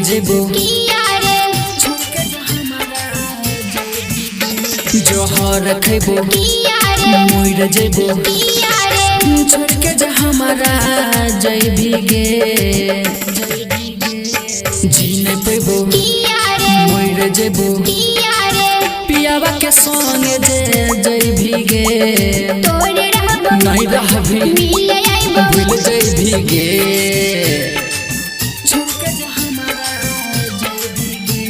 जेबो जोहर खैबो मोर जेबो छोड़ के जा हमारा जय भीगे जी नहीं पेबो मोर जेबो पियावा के संग जय भीगे नहीं रहबी भूल जय भीगे छोड़ के जा हमारा जय भीगे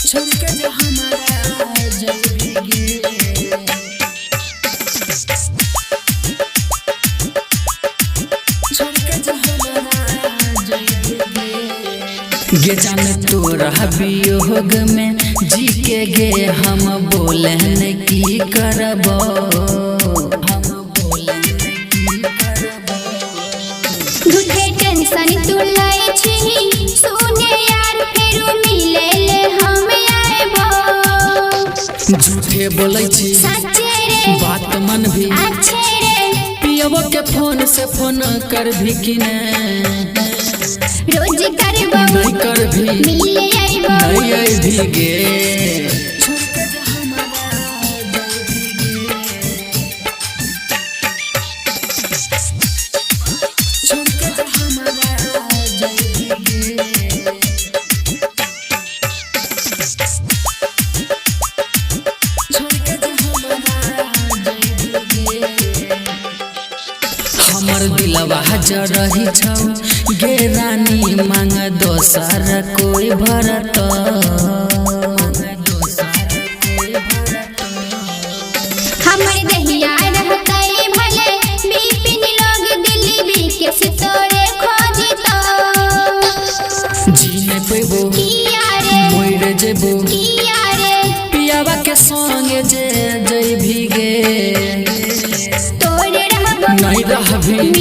छोड़ के जा हमारा जय भीगे छोड़ के जा हमारा जय भीगे गे जाने तोरा वियोग में जी के गे हम बोले न की करबो हम बोले न की करबो झूठे टेंशन तू लै छी सुने यार फेरू मिले ले हम आएबो झूठे बोलै छी सच्चे रे बात मन भी अच्छे रे पियबो के फोन से फोन कर भी कि रोज करबो नहीं कर भी मिले आइबो नहीं आई भीगे छोड़ के जा हमारा जय भीगे छोड़ के जा हमारा जय भीगे हमर दिलवा जरही छौ गे रानी मांग दोसर कोई भरत हमर दहिया रहतै भले बिपिन लोग दिल्ली के सितोरे खोजितो जी नहीं पेबो किया रे मोर जेबो किया रे पियावा के संग जय भीगे तोरे रहबो नहीं रहबी